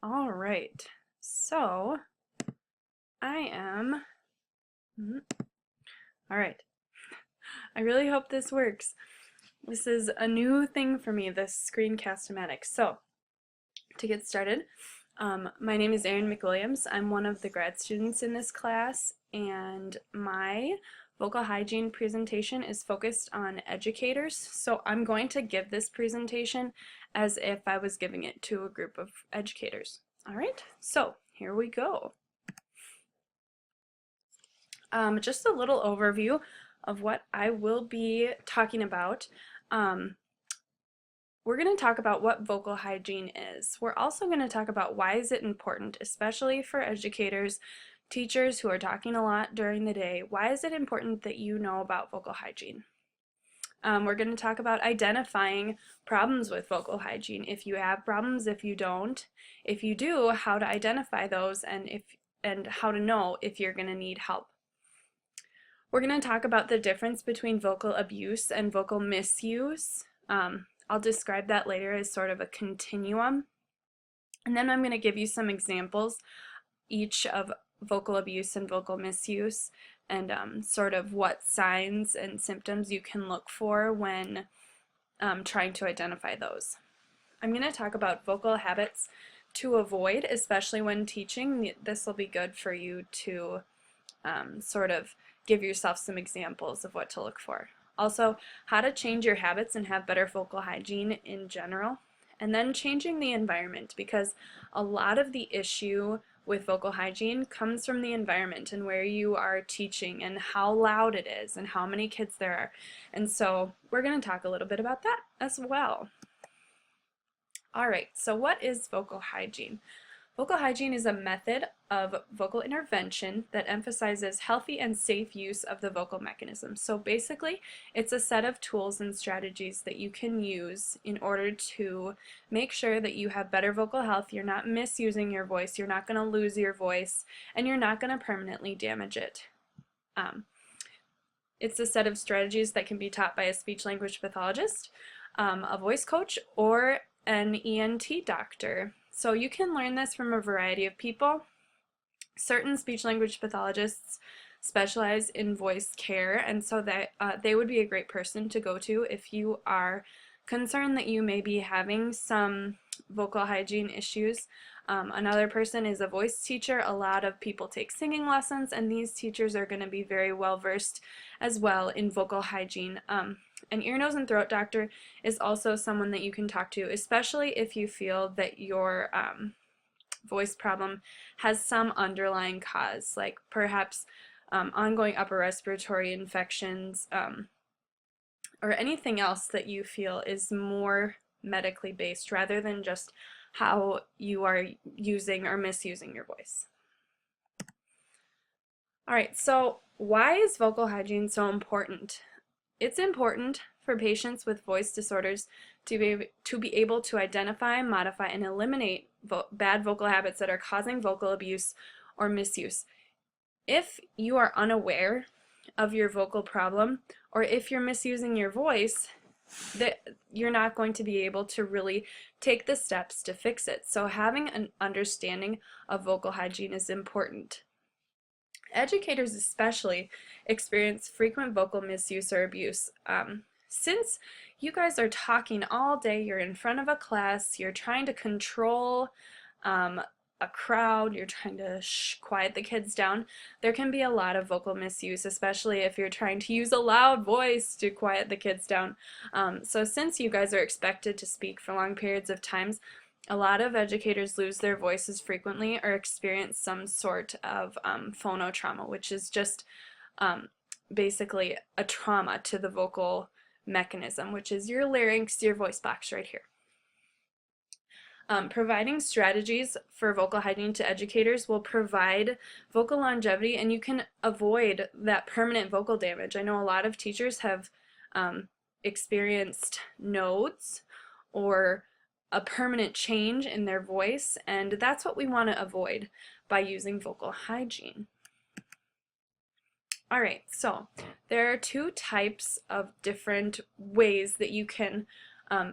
All right, so I am, mm, all right, I really hope this works. This is a new thing for me, this screencast-o-matic. So, to get started, my name is Erin McWilliams. I'm one of the grad students in this class, and my vocal hygiene presentation is focused on educators. So I'm going to give this presentation as if I was giving it to a group of educators. All right, so here we go. Just a little overview of what I will be talking about. We're going to talk about what vocal hygiene is. We're also going to talk about why is it important, especially for educators, teachers who are talking a lot during the day. Why is it important that you know about vocal hygiene? We're going to talk about identifying problems with vocal hygiene. If you have problems, if you don't. If you do, how to identify those and how to know if you're going to need help. We're going to talk about the difference between vocal abuse and vocal misuse. I'll describe that later as sort of a continuum. And then I'm going to give you some examples, each of vocal abuse and vocal misuse, and sort of what signs and symptoms you can look for when trying to identify those. I'm going to talk about vocal habits to avoid, especially when teaching. This will be good for you to sort of give yourself some examples of what to look for. Also, how to change your habits and have better vocal hygiene in general. And then changing the environment, because a lot of the issue with vocal hygiene comes from the environment and where you are teaching and how loud it is and how many kids there are. And so we're going to talk a little bit about that as well. All right, so what is vocal hygiene? Vocal hygiene is a method of vocal intervention that emphasizes healthy and safe use of the vocal mechanism. So basically, it's a set of tools and strategies that you can use in order to make sure that you have better vocal health, you're not misusing your voice, you're not going to lose your voice, and you're not going to permanently damage it. It's a set of strategies that can be taught by a speech-language pathologist, a voice coach, or an ENT doctor. So you can learn this from a variety of people. Certain speech-language pathologists specialize in voice care, and so that they would be a great person to go to if you are concerned that you may be having some vocal hygiene issues. Another person is a voice teacher. A lot of people take singing lessons, and these teachers are going to be very well versed as well in vocal hygiene. An ear, nose, and throat doctor is also someone that you can talk to, especially if you feel that your voice problem has some underlying cause, like perhaps ongoing upper respiratory infections, or anything else that you feel is more medically based rather than just how you are using or misusing your voice. All right, so why is vocal hygiene so important? It's important for patients with voice disorders to be able to identify, modify, and eliminate bad vocal habits that are causing vocal abuse or misuse. If you are unaware of your vocal problem, or if you're misusing your voice, that you're not going to be able to really take the steps to fix it. So having an understanding of vocal hygiene is important. Educators especially experience frequent vocal misuse or abuse. Since you guys are talking all day, you're in front of a class, you're trying to control a crowd, you're trying to quiet the kids down, there can be a lot of vocal misuse, especially if you're trying to use a loud voice to quiet the kids down. So since you guys are expected to speak for long periods of times, a lot of educators lose their voices frequently or experience some sort of phonotrauma, which is just basically a trauma to the vocal mechanism, which is your larynx, your voice box right here. Providing strategies for vocal hygiene to educators will provide vocal longevity, and you can avoid that permanent vocal damage. I know a lot of teachers have experienced nodes or a permanent change in their voice, and that's what we want to avoid by using vocal hygiene. All right, so there are two types of different ways that you can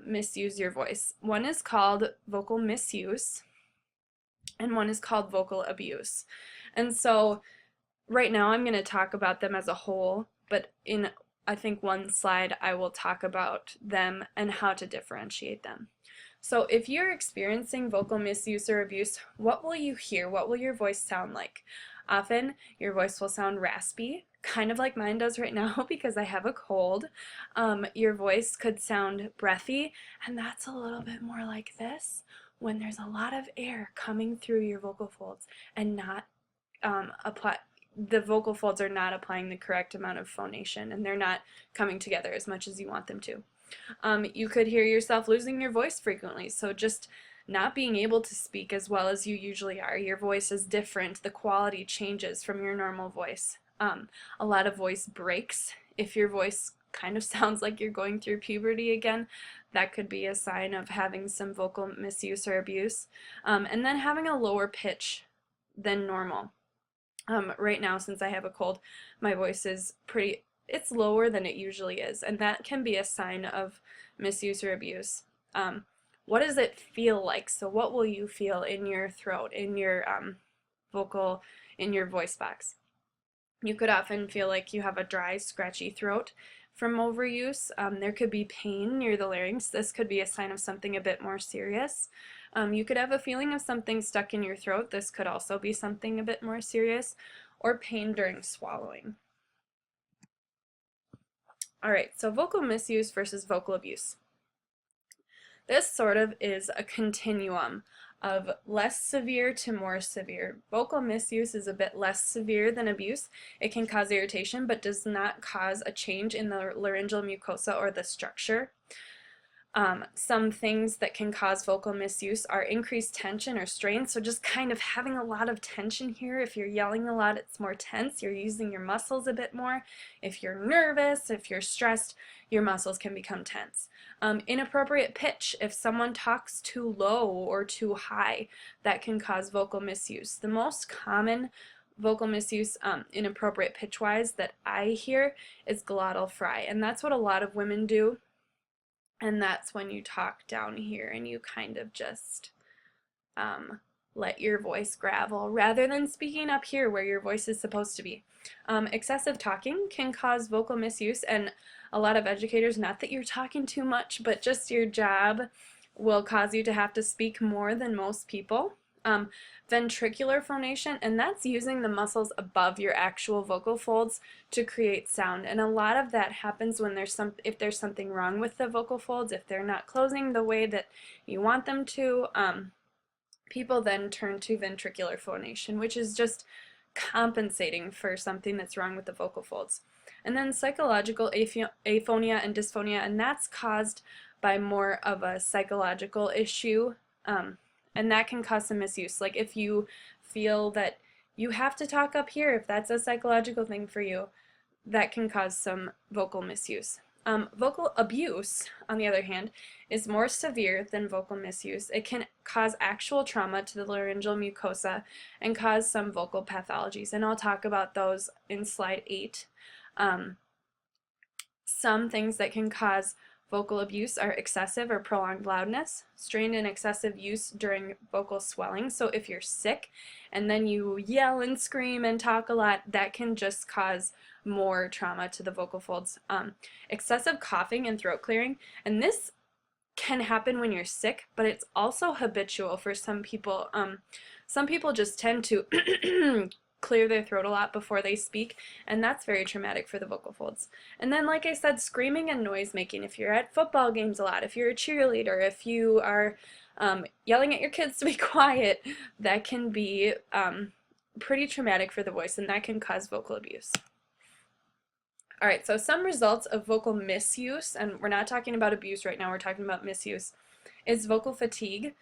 misuse your voice. One is called vocal misuse, and one is called vocal abuse. And so right now I'm going to talk about them as a whole, but in I think one slide I will talk about them and how to differentiate them. So if you're experiencing vocal misuse or abuse, what will you hear? What will your voice sound like? Often your voice will sound raspy, kind of like mine does right now because I have a cold. Your voice could sound breathy, and that's a little bit more like this when there's a lot of air coming through your vocal folds and not apply the vocal folds are not applying the correct amount of phonation, and they're not coming together as much as you want them to. You could hear yourself losing your voice frequently, so just not being able to speak as well as you usually are. Your voice is different. The quality changes from your normal voice. A lot of voice breaks. If your voice kind of sounds like you're going through puberty again, that could be a sign of having some vocal misuse or abuse. And then having a lower pitch than normal. Right now, since I have a cold, my voice is it's lower than it usually is, and that can be a sign of misuse or abuse. What does it feel like? So what will you feel in your throat, in your vocal, in your voice box? You could often feel like you have a dry, scratchy throat from overuse. There could be pain near the larynx. This could be a sign of something a bit more serious. You could have a feeling of something stuck in your throat. This could also be something a bit more serious, or pain during swallowing. All right, so vocal misuse versus vocal abuse. This sort of is a continuum of less severe to more severe. Vocal misuse is a bit less severe than abuse. It can cause irritation, but does not cause a change in the laryngeal mucosa or the structure. Some things that can cause vocal misuse are increased tension or strain, so just kind of having a lot of tension here. If you're yelling a lot, it's more tense. You're using your muscles a bit more. If you're nervous, if you're stressed, your muscles can become tense. Inappropriate pitch. If someone talks too low or too high, that can cause vocal misuse. The most common vocal misuse, inappropriate pitch-wise, that I hear is glottal fry, and that's what a lot of women do. And that's when you talk down here and you kind of just let your voice gravel rather than speaking up here where your voice is supposed to be. Excessive talking can cause vocal misuse, and a lot of educators, not that you're talking too much, but just your job will cause you to have to speak more than most people. Ventricular phonation, and that's using the muscles above your actual vocal folds to create sound, and a lot of that happens when if there's something wrong with the vocal folds, if they're not closing the way that you want them to. People then turn to ventricular phonation, which is just compensating for something that's wrong with the vocal folds. And then psychological aphonia and dysphonia, and that's caused by more of a psychological issue. And that can cause some misuse. Like if you feel that you have to talk up here, if that's a psychological thing for you, that can cause some vocal misuse. Vocal abuse, on the other hand, is more severe than vocal misuse. It can cause actual trauma to the laryngeal mucosa and cause some vocal pathologies, and I'll talk about those in slide 8. Some things that can cause vocal abuse are excessive or prolonged loudness, strained and excessive use during vocal swelling. So if you're sick and then you yell and scream and talk a lot, that can just cause more trauma to the vocal folds. Excessive coughing and throat clearing, and this can happen when you're sick, but it's also habitual for some people. Some people just tend to clear their throat a lot before they speak, and that's very traumatic for the vocal folds. And then, like I said, screaming and noise making. If you're at football games a lot, if you're a cheerleader, if you are yelling at your kids to be quiet, that can be pretty traumatic for the voice, and that can cause vocal abuse. All right, so some results of vocal misuse, and we're not talking about abuse right now, we're talking about misuse, is vocal fatigue.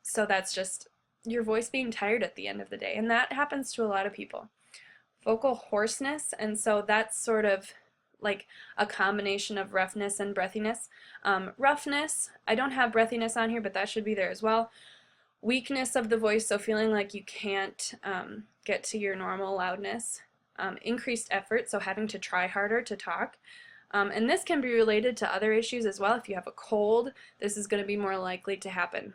So that's just your voice being tired at the end of the day, and that happens to a lot of people. Vocal hoarseness, and so that's sort of like a combination of roughness and breathiness. Roughness, I don't have breathiness on here, but that should be there as well. Weakness of the voice, so feeling like you can't get to your normal loudness. Increased effort, so having to try harder to talk. And this can be related to other issues as well. If you have a cold, this is going to be more likely to happen.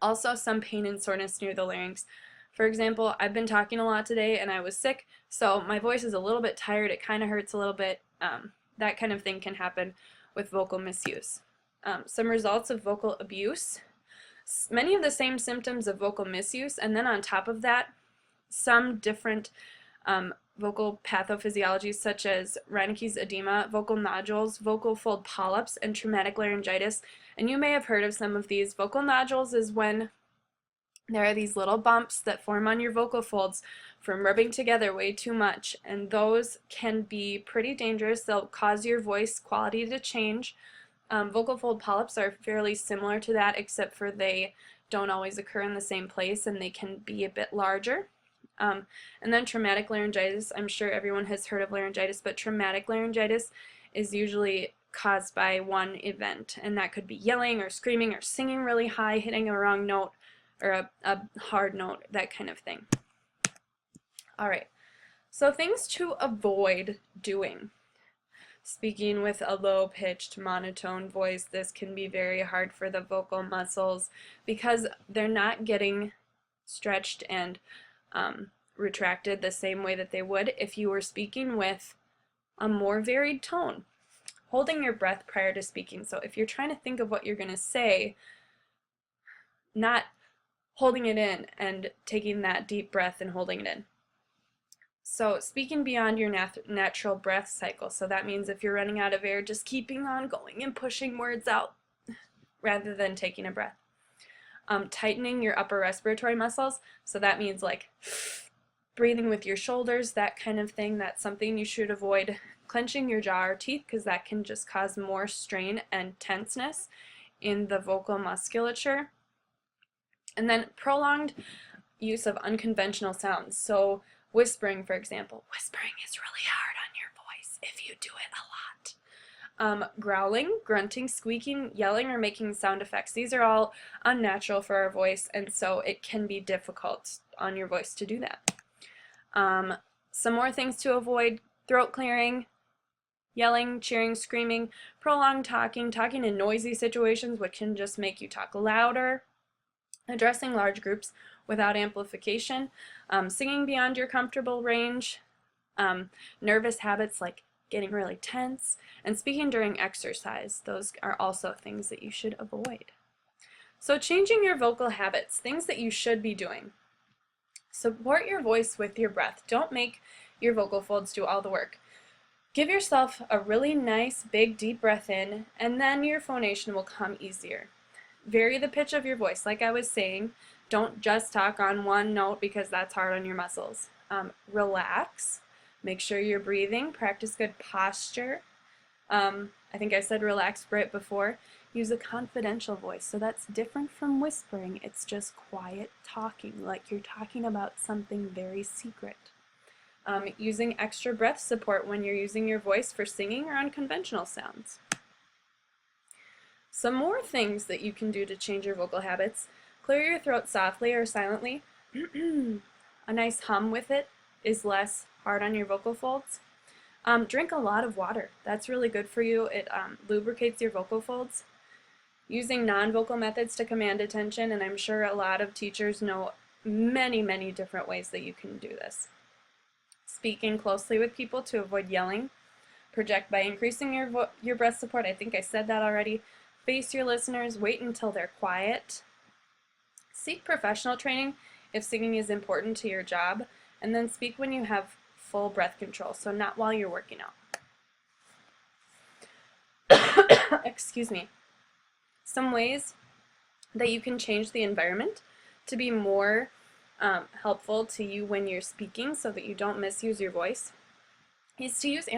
Also, some pain and soreness near the larynx. For example, I've been talking a lot today and I was sick, so my voice is a little bit tired, it kind of hurts a little bit. That kind of thing can happen with vocal misuse. Some results of vocal abuse, many of the same symptoms of vocal misuse, and then on top of that, some different vocal pathophysiologies such as Reinke's edema, vocal nodules, vocal fold polyps, and traumatic laryngitis. And you may have heard of some of these. Vocal nodules is when there are these little bumps that form on your vocal folds from rubbing together way too much, and those can be pretty dangerous. They'll cause your voice quality to change. Vocal fold polyps are fairly similar to that, except for they don't always occur in the same place and they can be a bit larger. And then traumatic laryngitis. I'm sure everyone has heard of laryngitis, but traumatic laryngitis is usually caused by one event, and that could be yelling or screaming or singing really high, hitting a wrong note or a hard note, that kind of thing. All right, so things to avoid doing. Speaking with a low-pitched, monotone voice, this can be very hard for the vocal muscles because they're not getting stretched and retracted the same way that they would if you were speaking with a more varied tone. Holding your breath prior to speaking. So if you're trying to think of what you're going to say, not holding it in and taking that deep breath and holding it in. So speaking beyond your natural breath cycle. So that means if you're running out of air, just keeping on going and pushing words out rather than taking a breath. Tightening your upper respiratory muscles. So that means like breathing with your shoulders, that kind of thing. That's something you should avoid. Clenching your jaw or teeth, because that can just cause more strain and tenseness in the vocal musculature. And then prolonged use of unconventional sounds. So whispering, for example. Whispering is really hard on your voice if you do it a lot. Growling, grunting, squeaking, yelling, or making sound effects. These are all unnatural for our voice, and so it can be difficult on your voice to do that. Some more things to avoid: throat clearing, yelling, cheering, screaming, prolonged talking, talking in noisy situations, which can just make you talk louder, addressing large groups without amplification, singing beyond your comfortable range, nervous habits like getting really tense, and speaking during exercise. Those are also things that you should avoid. So changing your vocal habits, things that you should be doing. Support your voice with your breath. Don't make your vocal folds do all the work. Give yourself a really nice, big, deep breath in, and then your phonation will come easier. Vary the pitch of your voice. Like I was saying, don't just talk on one note because that's hard on your muscles. Relax. Make sure you're breathing. Practice good posture. I think I said relax right before. Use a confidential voice. So that's different from whispering. It's just quiet talking, like you're talking about something very secret. Using extra breath support when you're using your voice for singing or unconventional sounds. Some more things that you can do to change your vocal habits: clear your throat softly or silently. A nice hum with it is less hard on your vocal folds. Drink a lot of water. That's really good for you. It lubricates your vocal folds. Using non-vocal methods to command attention, and I'm sure a lot of teachers know many, many different ways that you can do this. Speaking closely with people to avoid yelling. Project by increasing your breath support. I think I said that already. Face your listeners. Wait until they're quiet. Seek professional training if singing is important to your job. And then speak when you have full breath control, so not while you're working out. Excuse me. Some ways that you can change the environment to be more helpful to you when you're speaking so that you don't misuse your voice is to use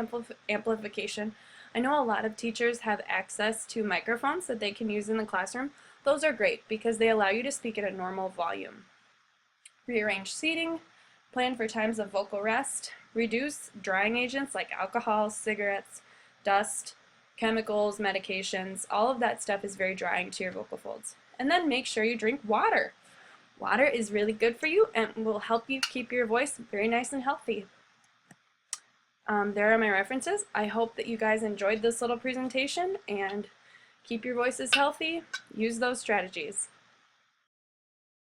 amplification. I know a lot of teachers have access to microphones that they can use in the classroom. Those are great because they allow you to speak at a normal volume. Rearrange seating, plan for times of vocal rest, reduce drying agents like alcohol, cigarettes, dust, chemicals, medications. All of that stuff is very drying to your vocal folds. And then make sure you drink water. Water is really good for you and will help you keep your voice very nice and healthy. There are my references. I hope that you guys enjoyed this little presentation and keep your voices healthy. Use those strategies.